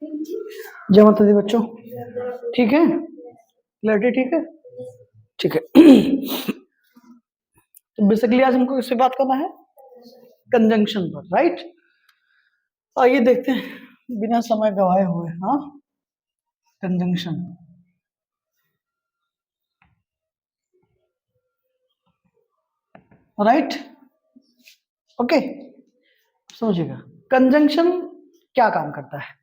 जय माता दी बच्चों, ठीक है, क्लैरिटी ठीक है, ठीक है। तो बेसिकली आज हमको किससे बात करना है? कंजंक्शन पर, राइट। आइए देखते हैं बिना समय गवाए हुए। हाँ, कंजंक्शन, राइट, ओके। समझिएगा, कंजंक्शन क्या काम करता है?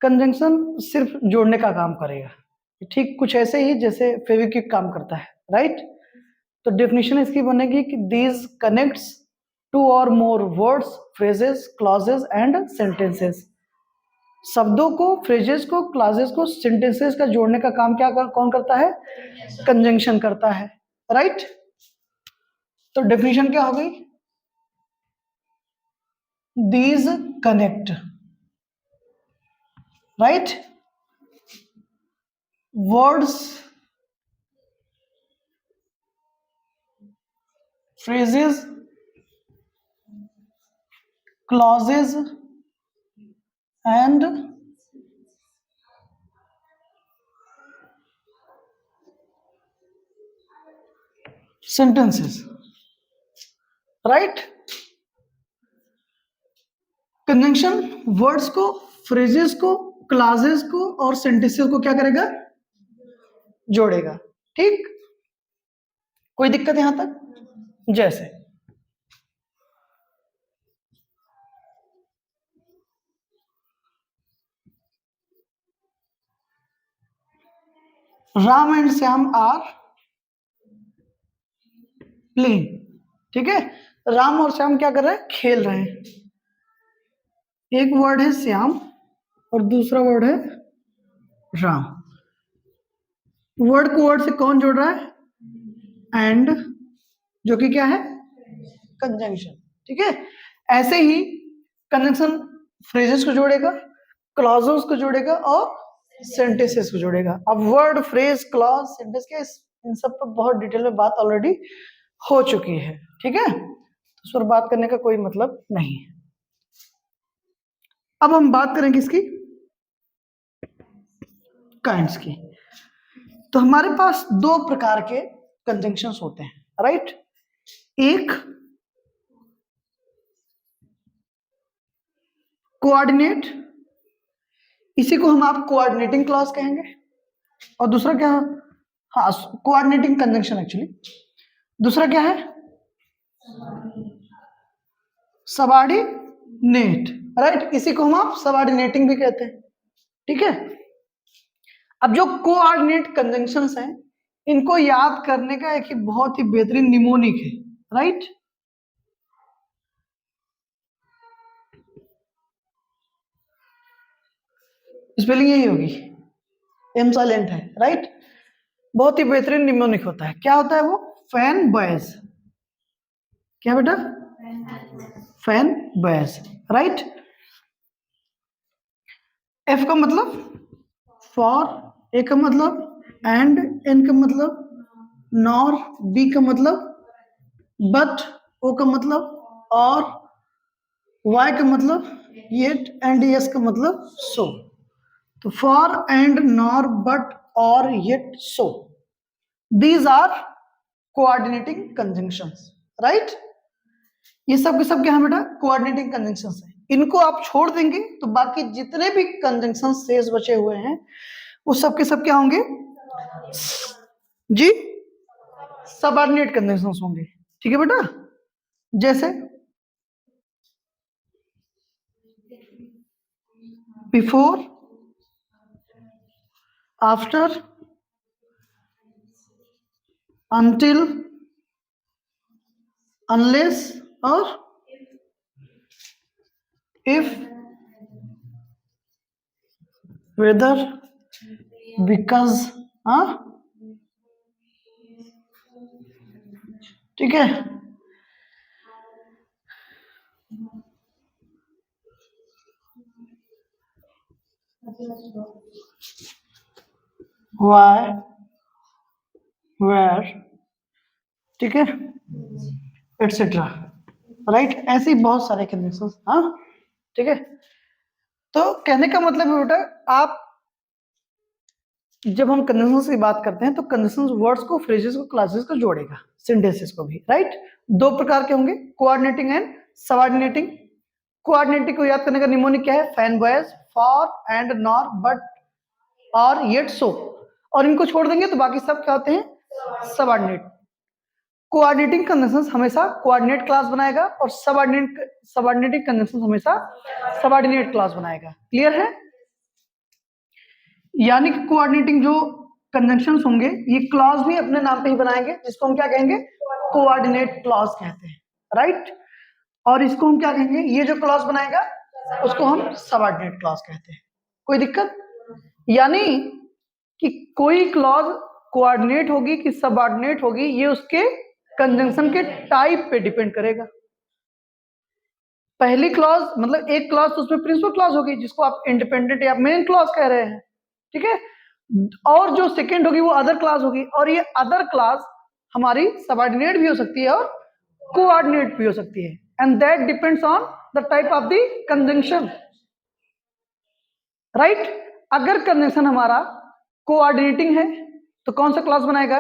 कंजंक्शन सिर्फ जोड़ने का काम करेगा, ठीक कुछ ऐसे ही जैसे फेविक्विक काम करता है, राइट। तो डेफिनेशन इसकी बनेगी कि दीज कनेक्ट्स टू और more words, phrases, clauses and sentences. शब्दों को, फ्रेजेस को, क्लॉजेस को, सेंटेंसेस का जोड़ने का काम कौन करता है? कंजंक्शन करता है, राइट। तो डेफिनेशन क्या हो गई? These connect, right, words, phrases, clauses and sentences, right। Conjunction words को, फ्रेजेस को, क्लासेस को और सेंटेंसेस को क्या करेगा? जोड़ेगा, ठीक। कोई दिक्कत यहां तक? जैसे Ram and Shyam are playing, ठीक है। राम और श्याम क्या कर रहे हैं? खेल रहे हैं। एक वर्ड है श्याम और दूसरा वर्ड है राम। वर्ड को वर्ड से कौन जोड़ रहा है? एंड, जो कि क्या है? कंजंक्शन, ठीक है। ऐसे ही कंजंक्शन फ्रेजेस को जोड़ेगा, क्लॉजेस को जोड़ेगा और सेंटेंसेस को जोड़ेगा। अब वर्ड, फ्रेज, क्लॉज, सेंटेंस के इन सब पर बहुत डिटेल में बात ऑलरेडी हो चुकी है, ठीक है। तो उस पर बात करने का कोई मतलब नहीं है। अब हम बात करेंगे इसकी काइंड्स की। तो हमारे पास दो प्रकार के कंजंक्शंस होते हैं, राइट। एक कोऑर्डिनेट, इसी को हम आप कोऑर्डिनेटिंग क्लॉज कहेंगे। और दूसरा क्या? हाँ, कोऑर्डिनेटिंग कंजंक्शन एक्चुअली। दूसरा क्या है? Subordinate, right. इसी को हम आप सबऑर्डिनेटिंग भी कहते हैं, ठीक है। अब जो कोऑर्डिनेट कंजंक्शंस हैं, इनको याद करने का एक ही बहुत ही बेहतरीन निमोनिक है, राइट। स्पेलिंग यही होगी, एम साइलेंट है, राइट। बहुत ही बेहतरीन निमोनिक होता है। क्या होता है वो? Fan boys. क्या बेटा? Fan boys, right. एफ का मतलब फॉर, ए का मतलब एंड, एन का मतलब नॉर, बी का मतलब बट, ओ का मतलब और, वाई का मतलब येट एंड यस का मतलब सो। तो फॉर, एंड, नॉर, बट, और, yet, so, these are coordinating conjunctions, right. ये सब के सब क्या है बेटा? कोऑर्डिनेटिंग कंजंक्शंस है। इनको आप छोड़ देंगे तो बाकी जितने भी कंजंक्शन शेष बचे हुए हैं वो सब के सब क्या होंगे? जी, सबऑर्डिनेट कंजंक्शंस होंगे, ठीक है बेटा। जैसे बिफोर, आफ्टर, until, unless और if, whether, because, हाँ, ठीक है। why, where, ठीक है, एटसेट्रा, राइट। ऐसे ही बहुत सारे कंजंक्शंस, हाँ, ठीक है। तो कहने का मतलब है बेटा, आप जब हम कंजंक्शंस की बात करते हैं तो कंजंक्शंस वर्ड्स को, फ्रेजेस को, क्लासेस को जोड़ेगा, सिंटेंसेस को भी, राइट। दो प्रकार के होंगे, कोऑर्डिनेटिंग एंड सबऑर्डिनेटिंग। कोऑर्डिनेटिंग को याद करने का निमोनिक क्या है? Fan boys, for and nor, but, और, येट, सो, और इनको छोड़ देंगे तो बाकी सब क्या होते हैं? सबऑर्डिनेट। कोऑर्डिनेटिंग कंजंक्शंस हमेशा कोऑर्डिनेट क्लास बनाएगा और सबऑर्डिनेटिंग कंजंक्शंस हमेशा सबऑर्डिनेट क्लास बनाएगा। क्लियर है? यानी कि कोऑर्डिनेटिंग जो कंजंक्शंस होंगे ये क्लॉज भी अपने नाम पे ही बनाएंगे, जिसको हम क्या कहेंगे? कोऑर्डिनेट क्लॉज कहते हैं, राइट। और इसको हम क्या कहेंगे? ये जो क्लॉज बनाएगा उसको हम सबऑर्डिनेट क्लॉज कहते हैं। कोई दिक्कत? यानी कि कोई क्लॉज कोऑर्डिनेट होगी कि सबऑर्डिनेट होगी, ये उसके कंजंक्शन के टाइप पे डिपेंड करेगा। पहली क्लॉज मतलब एक क्लॉज तो उसमें प्रिंसिपल क्लॉज होगी, जिसको आप इंडिपेंडेंट या मेन क्लॉज कह रहे हैं, ठीक है। और जो सेकंड होगी वो अदर क्लास होगी, और ये अदर क्लास हमारी सबऑर्डिनेट भी हो सकती है और कोऑर्डिनेट भी हो सकती है, and that depends on the type of the conjunction, right. अगर कंजंक्शन हमारा कोऑर्डिनेटिंग है तो कौन सा क्लास बनाएगा?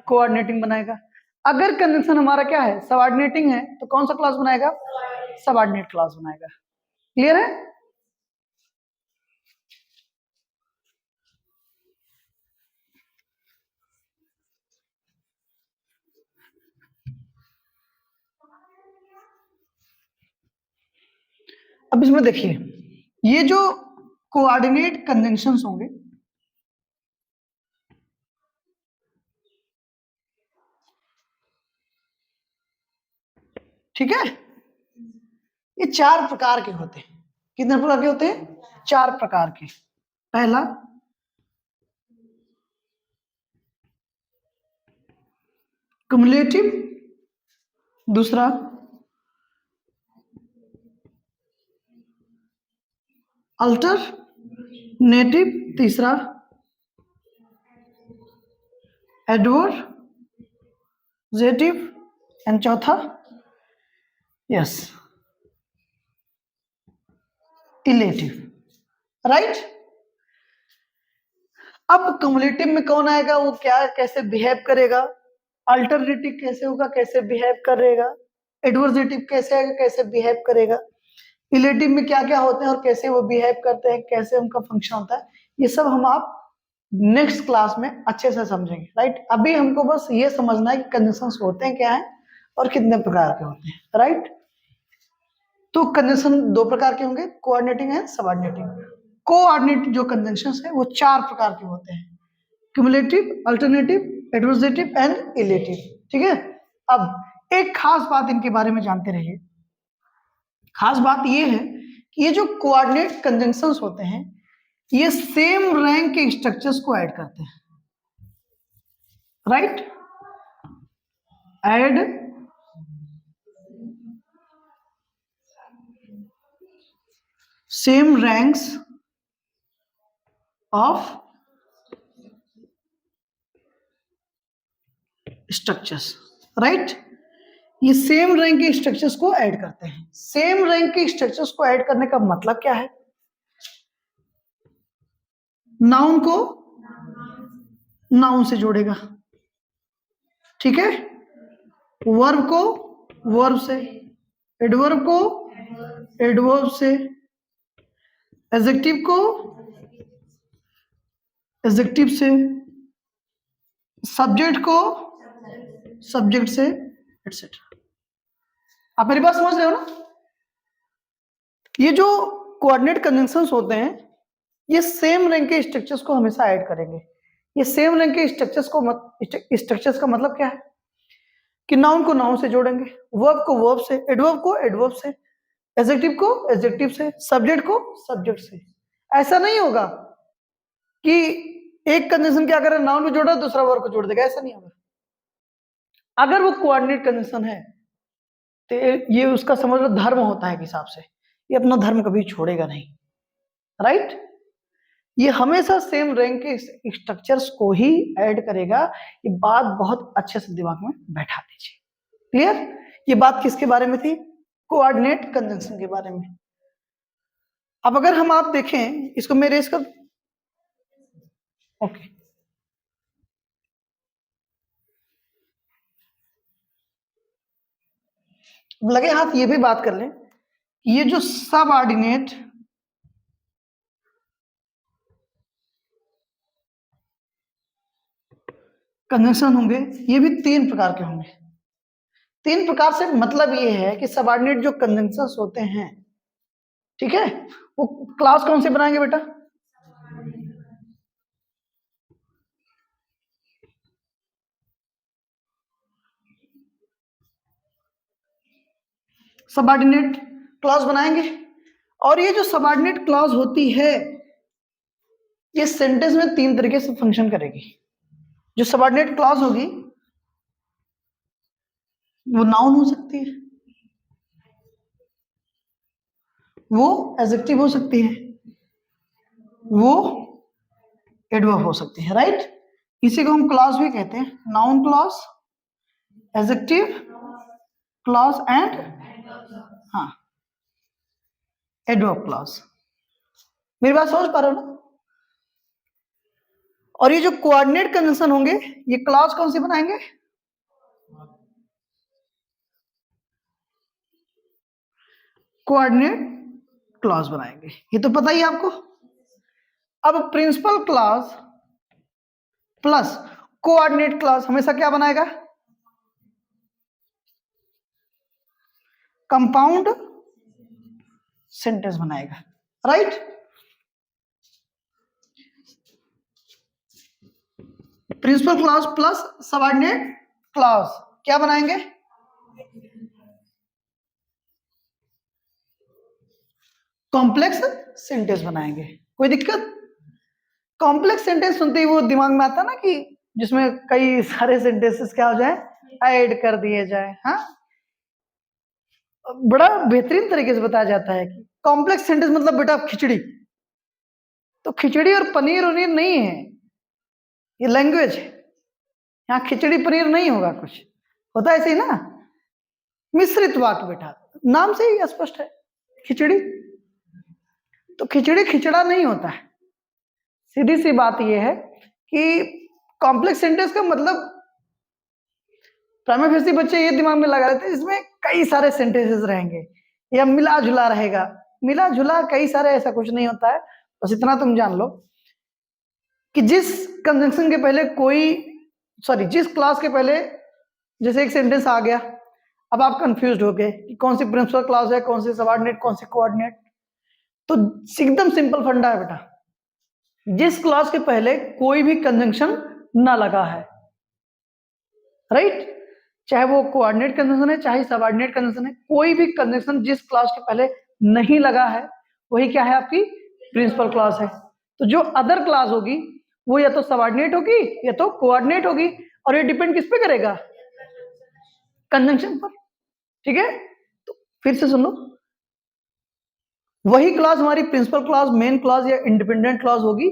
कोऑर्डिनेटिंग बनाएगा। अगर कंजंक्शन हमारा क्या है? सबऑर्डिनेटिंग है तो कौन सा क्लास बनाएगा? सबऑर्डिनेट क्लास बनाएगा। क्लियर है? अब इसमें देखिए, ये जो कोऑर्डिनेट कंजंक्शंस होंगे, ठीक है, ये चार प्रकार के होते हैं। कितने प्रकार के होते हैं? चार प्रकार के। पहला क्युमुलेटिव, दूसरा अल्टरनेटिव, तीसरा एडवर्जेटिव, एंड चौथा यस इलेटिव, राइट। अब क्युमुलेटिव में कौन आएगा? वो क्या कैसे बिहेव करेगा? अल्टरनेटिव कैसे होगा, कैसे बिहेव करेगा? एडवर्जेटिव कैसे आएगा, कैसे बिहेव करेगा? इलेटिव में क्या क्या होते हैं और कैसे वो बिहेव करते हैं, कैसे उनका फंक्शन होता है, ये सब हम आप नेक्स्ट क्लास में अच्छे से समझेंगे, राइट। अभी हमको बस ये समझना है कि कंजंक्शंस होते हैं क्या है और कितने प्रकार के होते हैं, राइट। तो कंजंक्शन दो प्रकार के होंगे, कोऑर्डिनेटिंग एंड सबऑर्डिनेटिंग। कोऑर्डिनेट जो कंजंक्शंस है वो चार प्रकार के होते हैं, क्युमुलेटिव, अल्टरनेटिव, एडवर्जेटिव एंड इलेटिव, ठीक है। अब एक खास बात इनके बारे में जानते रहिए। खास बात ये है कि ये जो कोऑर्डिनेट कंजंक्शंस होते हैं ये सेम रैंक के स्ट्रक्चर्स को ऐड करते हैं, right. Add same ranks of structures, right. ये सेम रैंक के स्ट्रक्चर्स को ऐड करते हैं। सेम रैंक के स्ट्रक्चर्स को ऐड करने का मतलब क्या है? नाउन को नाउन से जोड़ेगा, ठीक है, वर्ब को वर्ब से, एडवर्ब को एडवर्ब से, एडजेक्टिव को एडजेक्टिव से, सब्जेक्ट को सब्जेक्ट से, एटसेट्रा। आप मेरी बात समझ रहे हो ना? ये जो कोऑर्डिनेट कंजंक्शंस होते हैं ये सेम रैंक के स्ट्रक्चर्स को हमेशा ऐड करेंगे। ये सेम रैंक के स्ट्रक्चर्स का मतलब क्या है कि नाउन को नाउन से जोड़ेंगे, वर्ब को वर्ब से, एडवर्ब को एडवर्ब से, एडजेक्टिव को एडजेक्टिव से, सब्जेक्ट को सब्जेक्ट से। ऐसा नहीं होगा कि एक कंजंक्शन क्या करे, नाउन को जोड़ा दूसरा वर्ब को जोड़ देगा, ऐसा नहीं होगा। अगर वो कोऑर्डिनेट कंजंक्शन है तो ये उसका समझ लो धर्म होता है, हिसाब से ये अपना धर्म कभी छोड़ेगा नहीं, राइट। ये हमेशा सेम रैंक के स्ट्रक्चर्स को ही ऐड करेगा। ये बात बहुत अच्छे से दिमाग में बैठा दीजिए। क्लियर? ये बात किसके बारे में थी? कोऑर्डिनेट कंजंक्शन के बारे में। अब अगर हम आप देखें इसको मैं रेस कर, ओके, लगे हाथ ये भी बात कर लें, ये जो सब ऑर्डिनेट कंजंक्शन होंगे ये भी 3 प्रकार के होंगे। 3 प्रकार से मतलब ये है कि सबऑर्डिनेट जो कंजंक्शंस होते हैं, ठीक है, वो क्लास कौन से बनाएंगे बेटा? सबऑर्डिनेट क्लॉज बनाएंगे। और ये जो सबऑर्डिनेट क्लॉज होती है ये सेंटेंस में 3 तरीके से फंक्शन करेगी। जो सबऑर्डिनेट क्लॉज होगी वो नाउन हो सकती है, वो एडजेक्टिव हो सकती है, वो एडवर्ब हो सकती है, राइट। इसी को हम क्लॉज भी कहते हैं, noun clause, adjective clause and हाँ एडवर्ब क्लॉज। मेरी बात समझ पा रहे हो ना? और ये जो कोऑर्डिनेट कंजंक्शन होंगे ये क्लॉज कौन सी बनाएंगे? कोऑर्डिनेट क्लॉज बनाएंगे, ये तो पता ही है आपको। अब principal clause plus coordinate clause हमेशा क्या बनाएगा? कंपाउंड सेंटेंस बनाएगा, right. Principal clause plus subordinate clause क्या बनाएंगे? कॉम्प्लेक्स सेंटेंस बनाएंगे। कोई दिक्कत? कॉम्प्लेक्स सेंटेंस सुनते ही वो दिमाग में आता ना कि जिसमें कई सारे सेंटेंसेस क्या हो जाए, ऐड कर दिए जाए। हाँ, बड़ा बेहतरीन तरीके से बताया जाता है कि कॉम्प्लेक्स सेंटेंस मतलब बेटा खिचड़ी, तो खिचड़ी और पनीर उनीर नहीं है, ये लैंग्वेज है। यहाँ खिचड़ी पनीर नहीं होगा, कुछ होता है ऐसे ही ना, मिश्रित वाक्य बेटा, नाम से ही स्पष्ट है खिचड़ी। तो खिचड़ी खिचड़ा नहीं होता है। सीधी सी बात यह है कि कॉम्प्लेक्स सेंटेंस का मतलब प्राइमरी फेसी बच्चे ये दिमाग में लगा लेते हैं इसमें कई सारे सेंटेंसेस रहेंगे या मिला जुला रहेगा। मिला जुला कई सारे ऐसा कुछ नहीं होता है। बस इतना तुम जान लो कि जिस कंजंक्शन के पहले जिस क्लास के पहले जैसे एक सेंटेंस आ गया, अब आप कंफ्यूज हो गए कि कौन सी प्रिंसिपल क्लास है, कौन सी सबऑर्डिनेट, कौन सी कोऑर्डिनेट। तो एकदम सिंपल फंडा है बेटा, जिस क्लास के पहले कोई भी कंजंक्शन ना लगा है, राइट, चाहे वो कोऑर्डिनेट कंजंक्शन है चाहे सबऑर्डिनेट कंजंक्शन है, कोई भी कंजंक्शन जिस क्लास के पहले नहीं लगा है वही क्या है? आपकी प्रिंसिपल क्लास है। तो जो अदर क्लास होगी वो या तो सबऑर्डिनेट होगी या तो कोऑर्डिनेट होगी, और ये डिपेंड किस पे करेगा? कंजंक्शन पर, ठीक है। तो फिर से सुन लो, वही क्लास हमारी प्रिंसिपल क्लास, मेन क्लास या इंडिपेंडेंट क्लास होगी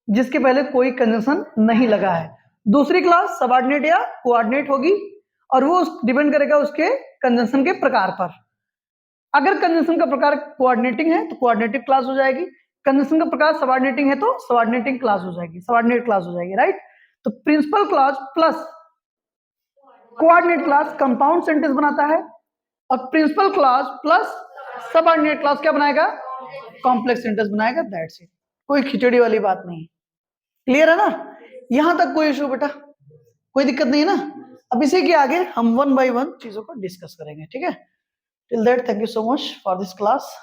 जिसके पहले कोई कंजंक्शन नहीं लगा है। दूसरी क्लास सबऑर्डिनेट या कोऑर्डिनेट होगी और वो डिपेंड करेगा उसके कंजंक्शन के प्रकार पर। अगर कंजंक्शन का प्रकार कोऑर्डिनेटिंग है तो कोऑर्डिनेटिव क्लास हो जाएगी, कंजंक्शन का प्रकार सबऑर्डिनेटिंग है तो सबऑर्डिनेटिंग क्लास हो जाएगी, सबऑर्डिनेट क्लास हो जाएगी, राइट। तो principal class plus coordinate class compound sentence बनाता है, और principal class plus subordinate class क्या बनाएगा? कॉम्प्लेक्स सेंटेंस बनाएगा। दैट्स इट, कोई खिचड़ी वाली बात नहीं। क्लियर है ना? यहां तक कोई इशू बेटा, कोई दिक्कत नहीं है ना? अब इसी के आगे हम 1 by 1 चीजों को डिस्कस करेंगे, ठीक है। Till that thank you so much for this class.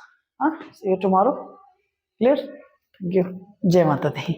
See you tomorrow. Clear? Thank you. जय माता दी।